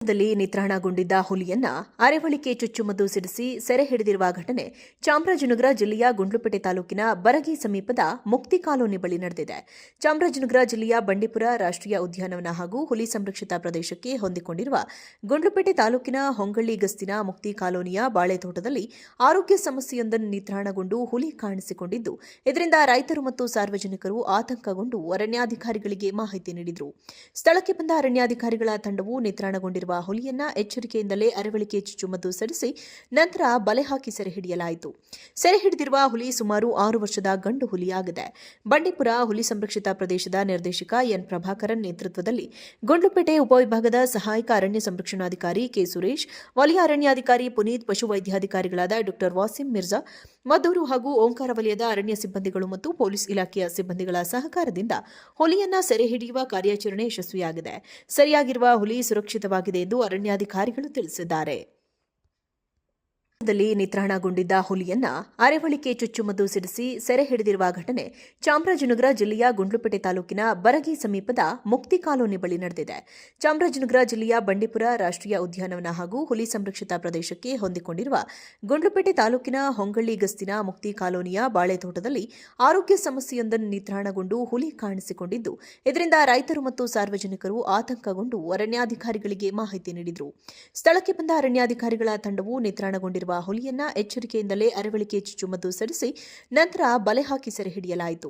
ದಲ್ಲಿ ನಿತ್ರಾಣಗೊಂಡಿದ್ದ ಹುಲಿಯನ್ನ ಅರೆವಳಿಕೆ ಚುಚ್ಚುಮದ್ದು ಸಿಡಿಸಿ ಸೆರೆ ಹಿಡಿದಿರುವ ಘಟನೆ ಚಾಮರಾಜನಗರ ಜಿಲ್ಲೆಯ ಗುಂಡ್ಲುಪೇಟೆ ತಾಲೂಕಿನ ಬರಗಿ ಸಮೀಪದ ಮುಕ್ತಿ ಕಾಲೋನಿ ಬಳಿ ನಡೆದಿದೆ. ಚಾಮರಾಜನಗರ ಜಿಲ್ಲೆಯ ಬಂಡೀಪುರ ರಾಷ್ಟ್ರೀಯ ಉದ್ಯಾನವನ ಹಾಗೂ ಹುಲಿ ಸಂರಕ್ಷಿತ ಪ್ರದೇಶಕ್ಕೆ ಹೊಂದಿಕೊಂಡಿರುವ ಗುಂಡ್ಲುಪೇಟೆ ತಾಲೂಕಿನ ಹೊಂಗಳ್ಳಿ ಗಸ್ತಿನ ಮುಕ್ತಿ ಕಾಲೋನಿಯ ಬಾಳೆತೋಟದಲ್ಲಿ ಆರೋಗ್ಯ ಸಮಸ್ಯೆಯೊಂದನ್ನು ನಿತ್ರಾಣಗೊಂಡು ಹುಲಿ ಕಾಣಿಸಿಕೊಂಡಿದ್ದು, ಇದರಿಂದ ರೈತರು ಮತ್ತು ಸಾರ್ವಜನಿಕರು ಆತಂಕಗೊಂಡು ಅರಣ್ಯಾಧಿಕಾರಿಗಳಿಗೆ ಮಾಹಿತಿ ನೀಡಿದರು. ಸ್ಥಳಕ್ಕೆ ಬಂದ ಅರಣ್ಯಾಧಿಕಾರಿಗಳ ತಂಡವು ನಿತ್ರಾಣಗೊಂಡಿರುವ ಹುಲಿಯನ್ನ ಎಚ್ಚರಿಕೆಯಿಂದಲೇ ಅರವಳಿಕೆ ಚುಚ್ಚುಮದ್ದು ಸಿಡಿಸಿ ನಂತರ ಬಲೆ ಹಾಕಿ ಸೆರೆ ಹಿಡಿಯಲಾಯಿತು. ಸೆರೆ ಹಿಡಿದಿರುವ ಹುಲಿ ಸುಮಾರು 6 ವರ್ಷದ ಗಂಡು ಹುಲಿಯಾಗಿದೆ. ಬಂಡೀಪುರ ಹುಲಿ ಸಂರಕ್ಷಿತ ಪ್ರದೇಶದ ನಿರ್ದೇಶಕ ಎನ್ ಪ್ರಭಾಕರನ್ ನೇತೃತ್ವದಲ್ಲಿ ಗುಂಡ್ಲುಪೇಟೆ ಉಪವಿಭಾಗದ ಸಹಾಯಕ ಅರಣ್ಯ ಸಂರಕ್ಷಣಾಧಿಕಾರಿ ಕೆ ಸುರೇಶ್, ವಲಯ ಅರಣ್ಯಾಧಿಕಾರಿ ಪುನೀತ್, ಪಶುವೈದ್ಯಾಧಿಕಾರಿಗಳಾದ ಡಾ ವಾಸಿಂ ಮಿರ್ಜಾ, ಮದ್ದೂರು ಹಾಗೂ ಓಂಕಾರ ವಲಯದ ಅರಣ್ಯ ಸಿಬ್ಬಂದಿಗಳು ಮತ್ತು ಪೊಲೀಸ್ ಇಲಾಖೆಯ ಸಿಬ್ಬಂದಿಗಳ ಸಹಕಾರದಿಂದ ಹುಲಿಯನ್ನ ಸೆರೆ ಹಿಡಿಯುವ ಕಾರ್ಯಾಚರಣೆ ಯಶಸ್ವಿಯಾಗಿದೆ. ಸೆರೆಯಾಗಿರುವ ಹುಲಿ ಸುರಕ್ಷಿತವಾಗಿದೆ ಎಂದು ಅರಣ್ಯಾಧಿಕಾರಿಗಳು ತಿಳಿಸಿದ್ದಾರೆ. ದಲ್ಲಿ ನಿತ್ರಾಣಗೊಂಡಿದ್ದ ಹುಲಿಯನ್ನ ಅರೆವಳಿಕೆ ಚುಚ್ಚುಮದ್ದು ಸಿಡಿಸಿ ಸೆರೆ ಹಿಡಿದಿರುವ ಘಟನೆ ಚಾಮರಾಜನಗರ ಜಿಲ್ಲೆಯ ಗುಂಡ್ಲುಪೇಟೆ ತಾಲೂಕಿನ ಬರಗಿ ಸಮೀಪದ ಮುಕ್ತಿ ಕಾಲೋನಿ ಬಳಿ ನಡೆದಿದೆ. ಚಾಮರಾಜನಗರ ಜಿಲ್ಲೆಯ ಬಂಡೀಪುರ ರಾಷ್ಟ್ರೀಯ ಉದ್ಯಾನವನ ಹಾಗೂ ಹುಲಿ ಸಂರಕ್ಷಿತ ಪ್ರದೇಶಕ್ಕೆ ಹೊಂದಿಕೊಂಡಿರುವ ಗುಂಡ್ಲುಪೇಟೆ ತಾಲೂಕಿನ ಹೊಂಗಳ್ಳಿ ಗಸ್ತಿನ ಮುಕ್ತಿ ಕಾಲೋನಿಯ ಬಾಳೆತೋಟದಲ್ಲಿ ಆರೋಗ್ಯ ಸಮಸ್ಯೆಯೊಂದನ್ನು ನಿತ್ರಾಣಗೊಂಡು ಹುಲಿ ಕಾಣಿಸಿಕೊಂಡಿದ್ದು, ಇದರಿಂದ ರೈತರು ಮತ್ತು ಸಾರ್ವಜನಿಕರು ಆತಂಕಗೊಂಡು ಅರಣ್ಯಾಧಿಕಾರಿಗಳಿಗೆ ಮಾಹಿತಿ ನೀಡಿದರು. ಸ್ಥಳಕ್ಕೆ ಬಂದ ಅರಣ್ಯಾಧಿಕಾರಿಗಳ ತಂಡವು ನಿತ್ರಾಣಗೊಂಡಿರುವ ಹುಲಿಯನ್ನ ಎಚ್ಚರಿಕೆಯಿಂದಲೇ ಅರವಳಿಕೆ ಚುಚ್ಚುಮದ್ದು ಸಿಡಿಸಿ ನಂತರ ಬಲೆ ಹಾಕಿ ಸೆರೆ ಹಿಡಿಯಲಾಯಿತು.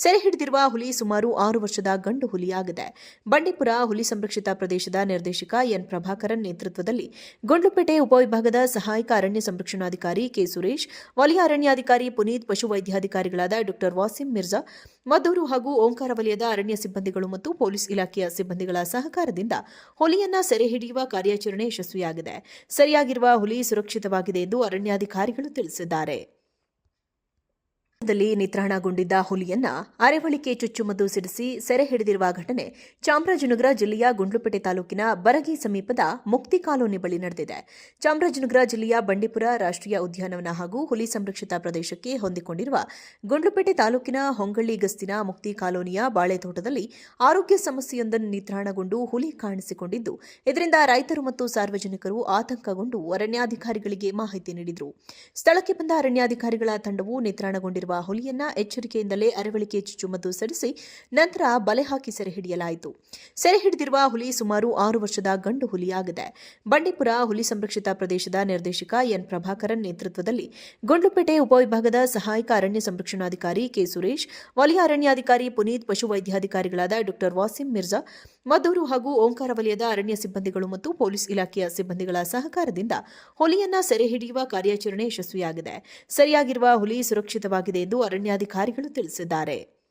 ಸೆರೆ ಹಿಡಿದಿರುವ ಹುಲಿ ಸುಮಾರು 6 ವರ್ಷದ ಗಂಡು ಹುಲಿಯಾಗಿದೆ. ಬಂಡೀಪುರ ಹುಲಿ ಸಂರಕ್ಷಿತ ಪ್ರದೇಶದ ನಿರ್ದೇಶಕ ಎನ್ ಪ್ರಭಾಕರನ್ ನೇತೃತ್ವದಲ್ಲಿ ಗುಂಡ್ಲುಪೇಟೆ ಉಪವಿಭಾಗದ ಸಹಾಯಕ ಅರಣ್ಯ ಸಂರಕ್ಷಣಾಧಿಕಾರಿ ಕೆ ಸುರೇಶ್, ವಲಯ ಅರಣ್ಯಾಧಿಕಾರಿ ಪುನೀತ್, ಪಶುವೈದ್ಯಾಧಿಕಾರಿಗಳಾದ ಡಾ ವಾಸಿಂ ಮಿರ್ಜಾ, ಮದ್ದೂರು ಹಾಗೂ ಓಂಕಾರ ವಲಯದ ಅರಣ್ಯ ಸಿಬ್ಬಂದಿಗಳು ಮತ್ತು ಪೊಲೀಸ್ ಇಲಾಖೆಯ ಸಿಬ್ಬಂದಿಗಳ ಸಹಕಾರದಿಂದ ಹುಲಿಯನ್ನ ಸೆರೆ ಹಿಡಿಯುವ ಕಾರ್ಯಾಚರಣೆ ಯಶಸ್ವಿಯಾಗಿದೆ. ಸೆರೆಯಾಗಿರುವ ಹುಲಿ ಸುರಕ್ಷಿತವಾಗಿದೆ ಎಂದು ಅರಣ್ಯಾಧಿಕಾರಿಗಳು ತಿಳಿಸಿದ್ದಾರೆ. ದಲ್ಲಿ ನಿತ್ರಾಣಗೊಂಡಿದ್ದ ಹುಲಿಯನ್ನ ಅರೆವಳಿಕೆ ಚುಚ್ಚುಮದ್ದು ಸಿಡಿಸಿ ಸೆರೆ ಹಿಡಿದಿರುವ ಘಟನೆ ಚಾಮರಾಜನಗರ ಜಿಲ್ಲೆಯ ಗುಂಡ್ಲುಪೇಟೆ ತಾಲೂಕಿನ ಬರಗಿ ಸಮೀಪದ ಮುಕ್ತಿ ಕಾಲೋನಿ ಬಳಿ ನಡೆದಿದೆ. ಚಾಮರಾಜನಗರ ಜಿಲ್ಲೆಯ ಬಂಡೀಪುರ ರಾಷ್ಟ್ರೀಯ ಉದ್ಯಾನವನ ಹಾಗೂ ಹುಲಿ ಸಂರಕ್ಷಿತ ಪ್ರದೇಶಕ್ಕೆ ಹೊಂದಿಕೊಂಡಿರುವ ಗುಂಡ್ಲುಪೇಟೆ ತಾಲೂಕಿನ ಹೊಂಗಳ್ಳಿ ಗಸ್ತಿನ ಮುಕ್ತಿ ಕಾಲೋನಿಯ ಬಾಳೆತೋಟದಲ್ಲಿ ಆರೋಗ್ಯ ಸಮಸ್ಯೆಯೊಂದನ್ನು ನಿತ್ರಾಣಗೊಂಡು ಹುಲಿ ಕಾಣಿಸಿಕೊಂಡಿದ್ದು, ಇದರಿಂದ ರೈತರು ಮತ್ತು ಸಾರ್ವಜನಿಕರು ಆತಂಕಗೊಂಡು ಅರಣ್ಯಾಧಿಕಾರಿಗಳಿಗೆ ಮಾಹಿತಿ ನೀಡಿದರು. ಸ್ಥಳಕ್ಕೆ ಬಂದ ಅರಣ್ಯಾಧಿಕಾರಿಗಳ ತಂಡವು ನಿತ್ರಾಣಗೊಂಡಿರುವ ಹುಲಿಯನ್ನ ಎಚ್ಚರಿಕೆಯಿಂದಲೇ ಅರವಳಿಕೆ ಚುಚ್ಚುಮದ್ದು ಸಿಡಿಸಿ ನಂತರ ಬಲೆ ಹಾಕಿ ಸೆರೆ ಹಿಡಿಯಲಾಯಿತು. ಸೆರೆ ಹಿಡಿದಿರುವ ಹುಲಿ ಸುಮಾರು 6 ವರ್ಷದ ಗಂಡು ಹುಲಿಯಾಗಿದೆ. ಬಂಡೀಪುರ ಹುಲಿ ಸಂರಕ್ಷಿತ ಪ್ರದೇಶದ ನಿರ್ದೇಶಕ ಎನ್ ಪ್ರಭಾಕರನ್ ನೇತೃತ್ವದಲ್ಲಿ ಗುಂಡ್ಲುಪೇಟೆ ಉಪವಿಭಾಗದ ಸಹಾಯಕ ಅರಣ್ಯ ಸಂರಕ್ಷಣಾಧಿಕಾರಿ ಕೆ ಸುರೇಶ್, ವಲಯ ಅರಣ್ಯಾಧಿಕಾರಿ ಪುನೀತ್, ಪಶುವೈದ್ಯಾಧಿಕಾರಿಗಳಾದ ಡಾ ವಾಸಿಂ ಮಿರ್ಜಾ, ಮದ್ದೂರು ಹಾಗೂ ಓಂಕಾರ ವಲಯದ ಅರಣ್ಯ ಸಿಬ್ಬಂದಿಗಳು ಮತ್ತು ಪೊಲೀಸ್ ಇಲಾಖೆಯ ಸಿಬ್ಬಂದಿಗಳ ಸಹಕಾರದಿಂದ ಹುಲಿಯನ್ನ ಸೆರೆ ಹಿಡಿಯುವ ಕಾರ್ಯಾಚರಣೆ ಯಶಸ್ವಿಯಾಗಿದೆ. ಸೆರೆಯಾಗಿರುವ ಹುಲಿ ಸುರಕ್ಷಿತವಾಗಿದೆ ಎಂದು ಅರಣ್ಯಾಧಿಕಾರಿಗಳು ತಿಳಿಸಿದ್ದಾರೆ.